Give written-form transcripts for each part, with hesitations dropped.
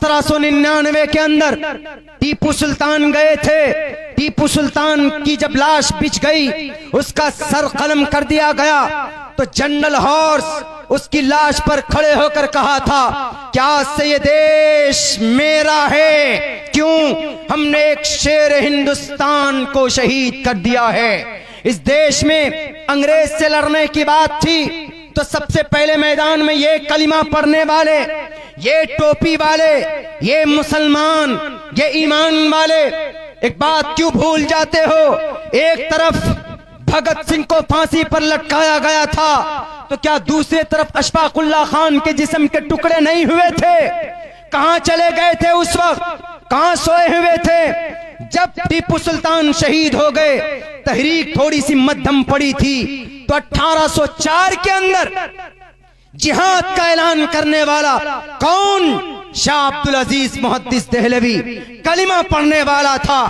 1799 के अंदर टीपू सुल्तान गए थे। टीपू सुल्तान की जब लाश बिछ गई, उसका सर कलम कर दिया गया, तो जनरल हॉर्स उसकी लाश पर खड़े होकर कहा था, क्या से ये देश मेरा है? क्यों? हमने एक शेर हिंदुस्तान को शहीद कर दिया है। इस देश में अंग्रेज से लड़ने की बात थी तो सबसे पहले मैदान में ये कलिमा पढ़ने वाले, ये टोपी वाले, ये मुसलमान, ये ईमान वाले एक बात क्यों भूल जाते हो? एक तरफ भगत सिंह को फांसी पर लटकाया गया था, तो क्या दूसरी तरफ अशफाकुल्लाह खान के जिस्म के टुकड़े नहीं हुए थे? कहां चले गए थे उस वक्त? कहां सोए हुए थे? जब टीपू सुल्तान शहीद हो गए, तहरीक थोड़ी सी मध्यम पड़ी थी, तो 1804 के अंदर जिहाद का ऐलान करने वाला कौन? शाह अब्दुल अजीज मुहद्दिस देहलवी कलिमा पढ़ने वाला था।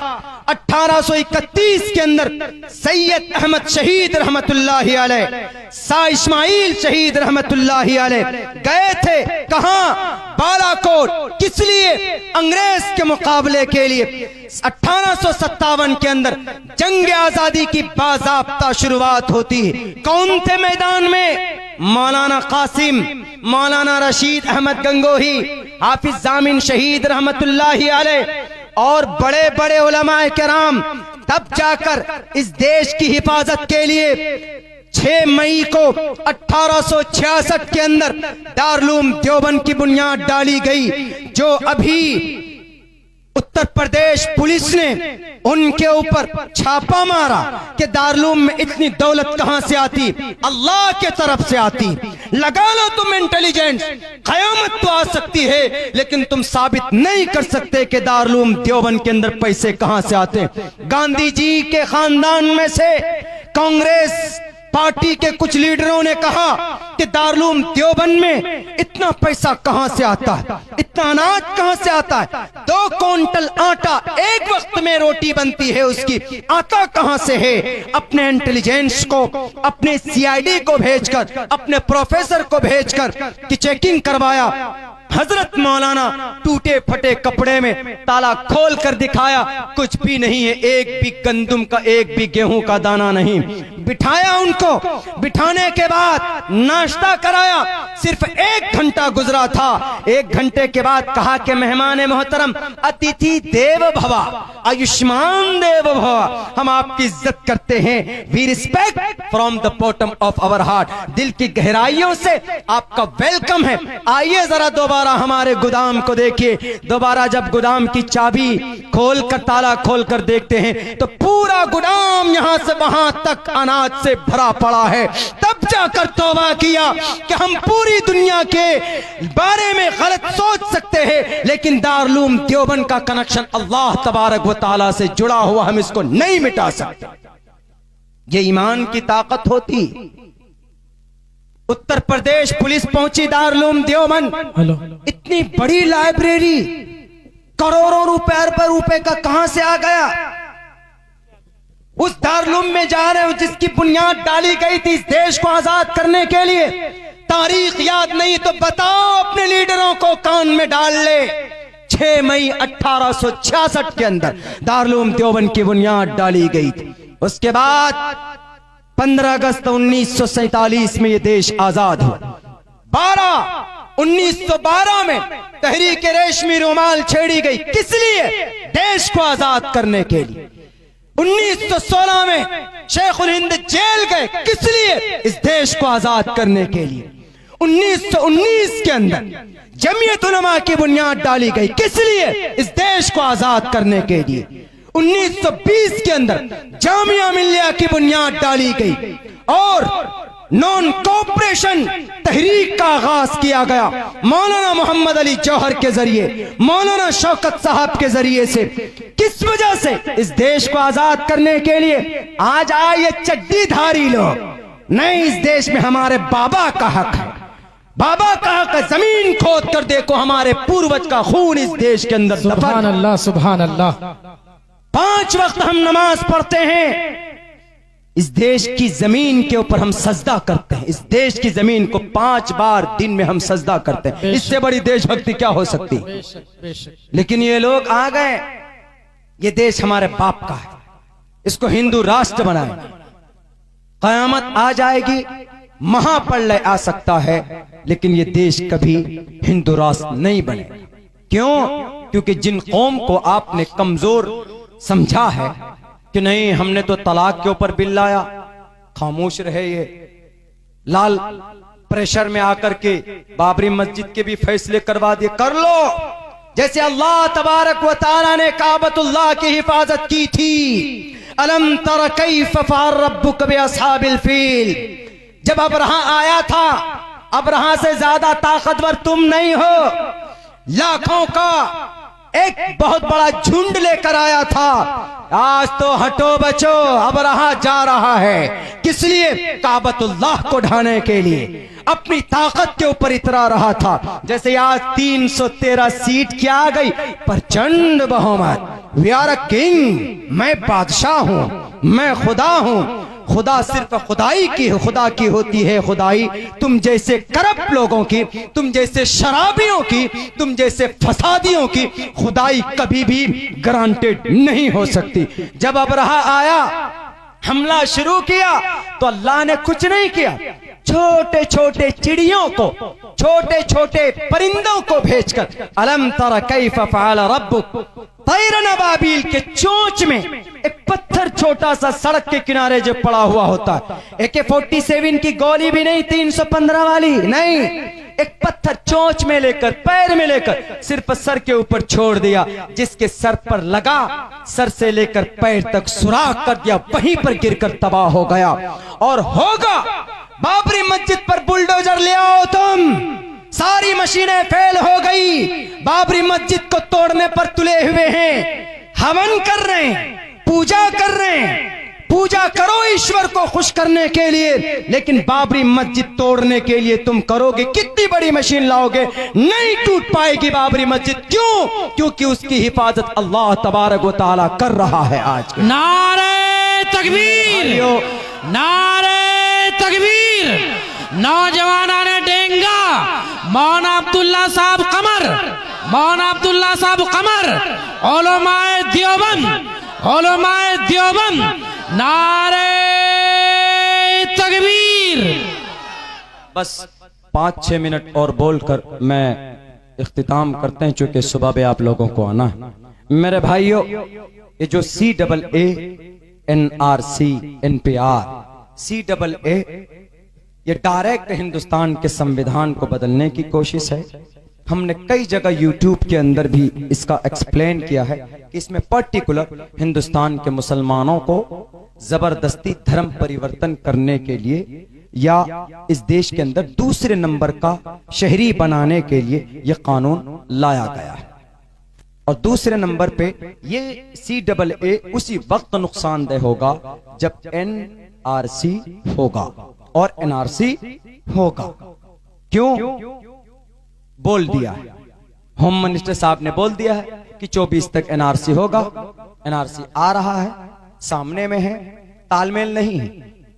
1831 के अंदर सैयद अहमद शहीद रहमतुल्लाहि अलैह, शाह इस्माइल शहीद रहमतुल्लाहि अलैह गए थे कहां? बालाकोट। किस लिए? अंग्रेज के मुकाबले के लिए। 1857 के अंदर जंग आजादी की बाज़ाब्ता शुरुआत होती है। कौन थे मैदान में? मौलाना कासिम, मौलाना रशीद अहमद गंगोही, हाफिज जामिन शहीद रहमतुल्लाहि अलैह और बड़े बड़े उलमाए किराम। तब जाकर इस देश की हिफाजत के लिए 6 मई को 1866 के अंदर दारुल देवबंद की बुनियाद डाली गई, जो अभी उत्तर प्रदेश पुलिस ने उनके ऊपर छापा मारा कि दारुल में इतनी दौलत कहां से आती? अल्लाह के तरफ से आती। लगा लो तुम इंटेलिजेंस, कयामत तो आ सकती है, लेकिन तुम साबित नहीं कर सकते कि दारुल देवबंद के अंदर पैसे कहां से आते। गांधी जी के खानदान में से कांग्रेस पार्टी के कुछ लीडरों ने कहा कि दारुल देवबंद में इतना पैसा कहां से आता है, इतना अनाज कहां से आता है? 2 क्विंटल आटा एक वक्त में रोटी बनती है, उसकी आता कहां से है? अपने इंटेलिजेंस को, अपने सीआईडी को भेजकर, अपने प्रोफेसर को भेजकर कि चेकिंग करवाया। हजरत मौलाना टूटे फटे कपड़े में ताला खोल कर दिखाया, कुछ भी नहीं है, एक भी गंदुम का, एक भी गेहूं का दाना नहीं। बिठाया उनको, बिठाने के बाद नाश्ता कराया। सिर्फ 1 घंटा गुजरा था। 1 घंटे के बाद कहा कि मेहमान मोहतरम, अतिथि देव भवा, आयुष्मान देव भवा, हम आपकी इज्जत करते हैं। We respect from the bottom of our heart, दिल की गहराइयों से आपका वेलकम है। आइए जरा दोबारा हमारे गोदाम को देखिए। दोबारा जब गोदाम की चाबी खोल कर, ताला खोल कर देखते हैं तो पूरा गोदाम यहां से वहां तक अनाज से भरा पड़ा है। तब जाकर तौबा किया कि हम पूरी दुनिया के बारे में गलत सोच सकते हैं, लेकिन दारुल देवबंद का कनेक्शन अल्लाह तबारक व तआला से जुड़ा हुआ, हम इसको नहीं मिटा सकते। ये ईमान की ताकत होती। उत्तर प्रदेश पुलिस पहुंची दारुल देवबंद। इतनी बड़ी लाइब्रेरी करोड़ों रुपए का कहां से आ गया? उस दारुल में जा रहे हो जिसकी बुनियाद डाली गई थी इस देश को आजाद करने के लिए। तारीख याद नहीं तो बताओ, अपने लीडरों को कान में डाल ले। 6 मई 1866 के अंदर दारुल देवबंद की बुनियाद डाली गई थी। उसके बाद 15 अगस्त 1947 में यह देश आजाद हुआ। 1912 में तहरीक रेशमी रुमाल छेड़ी गई। किस लिए? देश को आजाद करने के लिए। 1916 में शेखुल हिंद जेल गए। किस लिए? इस देश को आजाद करने के लिए। 1919 के अंदर जमीयत उलमा की बुनियाद डाली गई। किस लिए? इस देश को आजाद करने के लिए। 1920 के अंदर जामिया मिल्लिया की बुनियाद डाली गई और नॉन कोऑपरेशन तहरीक का आगाज किया गया। मौलाना मोहम्मद अली जौहर के जरिए, मौलाना शौकत साहब के जरिए से। किस वजह से? इस देश को आजाद करने के लिए। आज आए चड्डीधारी लोग नहीं, इस देश में हमारे बाबा का हक है। बाबा का हक है। जमीन खोद कर देखो, हमारे पूर्वज का खून इस देश के अंदर। सुभान अल्लाह, सुभान अल्लाह। 5 वक्त हम नमाज पढ़ते हैं। इस देश की जमीन के ऊपर हम सजदा करते हैं, इस देश की जमीन को 5 बार दिन में हम सजदा करते हैं। इससे बड़ी देशभक्ति क्या हो सकती। लेकिन ये लोग आ गए, ये देश हमारे बाप का है, इसको हिंदू राष्ट्र बनाए। कयामत आ जाएगी, महाप्रलय आ सकता है, लेकिन ये देश कभी हिंदू राष्ट्र नहीं बने। क्यों? क्योंकि जिन कौम को आपने कमजोर समझा है कि नहीं हमने तो तलाक के ऊपर बिल लाया, खामोश रहे। ये लाल प्रेशर में आकर के बाबरी मस्जिद के भी फैसले करवा दिए, कर लो। जैसे अल्लाह तबारक व तआला ने काबतुल्लाह की हिफाजत की थी, अलम तर कैफ फअल रब्बुक बिअस्हाबिल फील। जब अबरहा आया था, अबरहा से ज्यादा ताकतवर तुम नहीं हो, लाखों का एक बहुत बड़ा झुंड लेकर आया था। आज तो हटो बचो, अबरहा जा रहा है। किस लिए? काबतुल्लाह को ढाने के लिए, अपनी ताकत के ऊपर इतरा रहा था। जैसे आज 313 सीट क्या आ गई, प्रचंड बहुमत। वी आर अ किंग, मैं बादशाह हूं, मैं खुदा हूं। खुदा सिर्फ खुदाई की, खुदा की होती है खुदाई। तुम जैसे करप्ट लोगों की, तुम जैसे शराबियों की, तुम जैसे फसादियों की खुदाई कभी भी गारंटेड नहीं हो सकती। जब अबरहा आया, हमला शुरू किया, तो अल्लाह ने कुछ नहीं किया। छोटे छोटे चिड़ियों को, छोटे छोटे परिंदों को भेजकर, अलम तरा कैफ फअल रब्बुक तैरन अबाबील के चोंच में एक पत्थर छोटा सा सड़क के किनारे जो पड़ा हुआ होता है, AK-47 की गोली भी नहीं, 315 वाली नहीं, एक पत्थर चोंच में लेकर, पैर में लेकर सिर्फ सर के ऊपर छोड़ दिया। जिसके सर पर लगा, सर से लेकर पैर तक सुराख कर दिया, वहीं पर गिरकर तबाह हो गया। और होगा, बाबरी मस्जिद पर बुलडोजर ले आओ तुम, सारी मशीनें फेल हो गई। बाबरी मस्जिद को तोड़ने पर तुले हुए हैं, हवन कर रहे हैं, पूजा कर रहे हैं। पूजा करो ईश्वर को खुश करने के लिए, लेकिन बाबरी मस्जिद तोड़ने के लिए तुम करोगे, कितनी बड़ी मशीन लाओगे, नहीं टूट पाएगी बाबरी मस्जिद। क्यों? क्योंकि उसकी हिफाजत अल्लाह तबारक व तआला कर रहा है। आज नारे तकबीर, नारे तकबीर। नौजवाना ने डेंगा, मौलाना अब्दुल्ला साहब कमर, मौलाना अब्दुल्ला साहब कमर, उलमाए देवबंद, उलमाए देवबंद, नारे तकबीर। बस 5-6 मिनट और बोलकर मैं इख्तिताम करते हैं, चूंकि सुबह भी आप लोगों को आना है। मेरे भाइयों, ये जो CAA, NRC, NPR, CAA, ये डायरेक्ट हिंदुस्तान के संविधान को बदलने की कोशिश है। हमने कई जगह YouTube के अंदर भी इसका एक्सप्लेन किया है कि इसमें पर्टिकुलर हिंदुस्तान के मुसलमानों को जबरदस्ती धर्म परिवर्तन करने के लिए या इस देश के अंदर दूसरे नंबर का शहरी बनाने के लिए यह कानून लाया गया है। और दूसरे नंबर पे ये CAA उसी वक्त नुकसानदेह होगा जब NRC होगा और NRC होगा। क्यों? बोल दिया है, होम मिनिस्टर साहब ने बोल दिया है कि 24 तक NRC होगा। NRC आ रहा है, सामने में है, तालमेल नहीं है।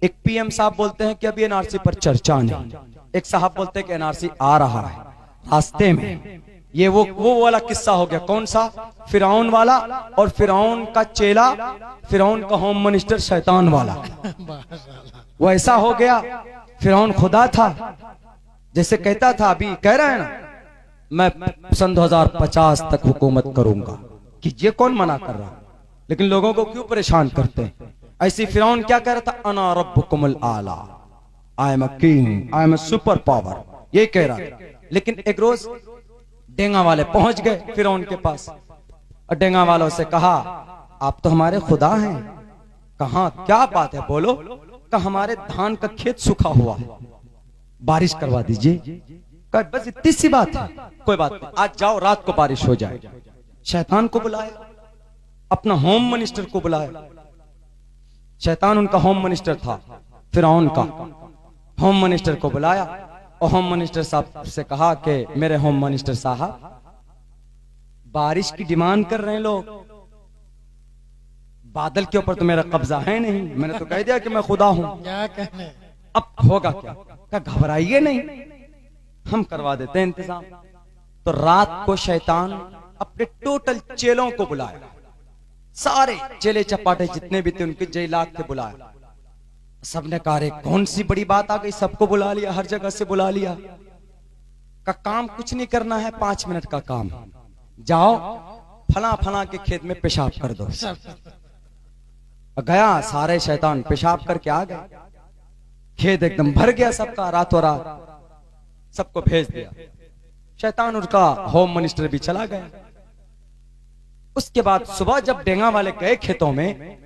एक PM साहब बोलते हैं कि अभी NRC पर चर्चा नहीं, एक साहब बोलते हैं कि NRC आ रहा है रास्ते में। ये वो वाला किस्सा हो गया। कौन सा? फिरौन वाला, और फिरौन का चेला, फिरौन का होम मिनिस्टर शैतान वाला। वो ऐसा हो गया, फिरौन खुदा था, जैसे कहता था, अभी कह रहा है ना, मैं सन 2050 तक हुकूमत करूंगा। कि ये कौन मना कर रहा? लेकिन लोगों को क्यों परेशान करते हैं? ऐसे फिरौन क्या कह रहा था? अना रब्बुकुमुल आला, I am a king, I am a super power, ये कह रहा था। लेकिन एक रोज डेंगा वाले पहुंच गए फिरौन के पास, और डेंगा वालों से कहा, आप तो हमारे खुदा हैं। कहा क्या बात है, बोलो। कहा हमारे धान का खेत सूखा हुआ है, बारिश करवा दीजिए। कहा बस इतनी सी बात है, कोई बात नहीं, आज जाओ, रात को बारिश हो जाए। शैतान को बुलाया, अपना होम मिनिस्टर को बुलाया। शैतान उनका होम मिनिस्टर था, फिरौन का होम मिनिस्टर को बुलाया और होम मिनिस्टर साहब से कहा कि मेरे होम मिनिस्टर साहब, बारिश की डिमांड कर रहे हैं लोग, बादल के ऊपर तो मेरा कब्जा है नहीं, मैंने तो कह दिया कि मैं खुदा हूं। क्या कहने, अब होगा क्या? क्या घबराइए नहीं, हम करवा देते हैं इंतजाम। तो रात को शैतान अपने टोटल चेलों को बुलाया, सारे चेले चपाटे जितने भी थे उनके जयलाग थे बुलाया। सबने कहा रे कौन सी बड़ी बात आ गई, सबको बुला लिया, हर जगह से बुला लिया। का काम कुछ नहीं करना है, 5 मिनट का काम, जाओ फला फला के खेत में पेशाब कर दो। गया, सारे शैतान पेशाब करके आ गए, खेत एकदम भर गया सबका, रातों रात सबको भेज दिया। शैतान उनका होम मिनिस्टर भी चला गया। उसके बाद सुबह जब डेंगा वाले गए खेतों में,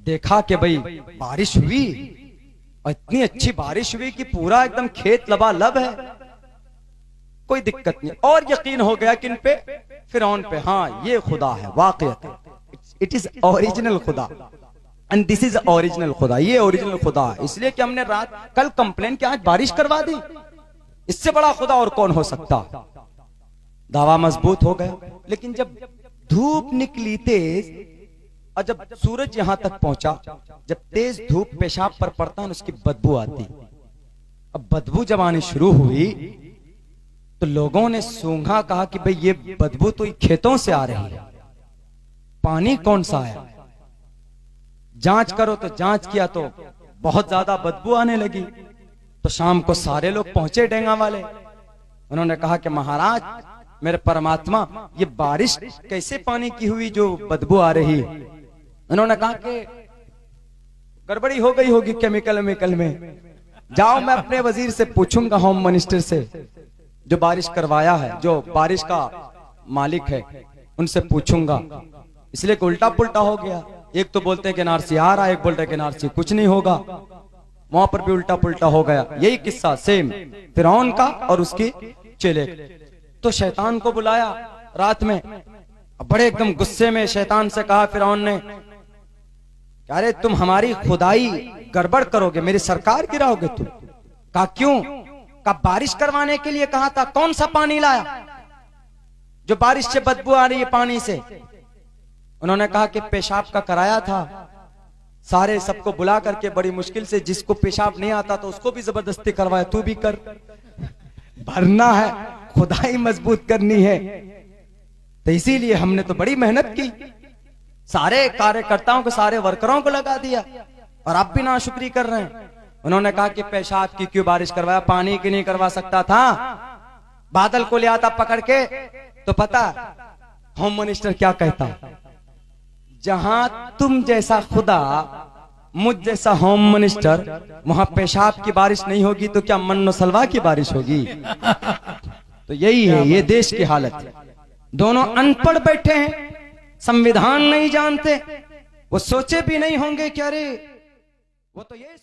देखा कि भाई बारिश हुई और इतनी अच्छी बारिश हुई कि पूरा एकदम खेत लबालब है, कोई दिक्कत नहीं। और यकीन हो गया किन पे? फिरौन पे। हाँ ये खुदा है वाकई, इट इज ओरिजिनल खुदा एंड दिस इज ओरिजिनल खुदा, ये ओरिजिनल खुदा है। इसलिए कि हमने कल कंप्लेन किया, आज बारिश करवा दी, इससे बड़ा खुदा और कौन हो सकता। दावा मजबूत हो गया। लेकिन जब धूप निकली तेज और जब सूरज यहां तक पहुंचा, जब तेज धूप पेशाब पर पड़ता है उसकी बदबू आती। अब बदबू जब आनी शुरू हुई तो लोगों ने सूंघा, कहा कि भाई ये बदबू तो खेतों से आ रही है, पानी कौन सा है? जांच करो, तो जांच किया तो बहुत ज्यादा बदबू आने लगी। तो शाम को सारे लोग पहुंचे डेंगा वाले, उन्होंने कहा कि महाराज मेरे परमात्मा, ये बारिश कैसे पानी की हुई जो बदबू आ रही है? उन्होंने कहा कि गड़बड़ी हो गई होगी केमिकल में, जाओ मैं अपने वजीर से पूछूंगा, होम मिनिस्टर से जो बारिश करवाया है, जो बारिश का मालिक है, उनसे पूछूंगा। इसलिए कि उल्टा पुल्टा हो गया, एक तो बोलते हैं कि एनआरसी आ रहा है, एक बोलते हैं कि एनआरसी कुछ नहीं होगा, वहां पर भी उल्टा पुल्टा हो गया। यही किस्सा सेम फिरौन का और उसके चेले। तो शैतान को बुलाया रात में, बड़े एकदम गुस्से में शैतान से कहा फिरौन ने, अरे तुम हमारी खुदाई गड़बड़ करोगे, मेरी सरकार गिराओगे तुम। कहा क्यों? का बारिश करवाने के लिए कहा था, कौन सा पानी लाया जो बारिश से बदबू आ रही है पानी से? उन्होंने कहा कि पेशाब का कराया था, सारे सबको बुला करके बड़ी मुश्किल से, जिसको पेशाब नहीं आता तो उसको भी जबरदस्ती करवाया, तू भी कर, भरना है, खुदाई मजबूत करनी है। तो इसीलिए हमने तो बड़ी मेहनत की, सारे कार्यकर्ताओं को, सारे वर्करों को लगा दिया, और आप भी नाशुक्री कर रहे हैं। उन्होंने कहा कि पेशाब की क्यों बारिश करवाया, पानी की नहीं करवा सकता था? बादल को ले आता पकड़ के, तो पता होम मिनिस्टर क्या कहता, जहां तुम जैसा खुदा, मुझ जैसा होम मिनिस्टर, वहां पेशाब की बारिश नहीं होगी तो क्या मन्नो सलवा की बारिश होगी? तो यही है ये देश की हालत। दोनों अनपढ़ बैठे हैं, संविधान नहीं जानते, वो सोचे भी नहीं होंगे कि अरे वो तो ये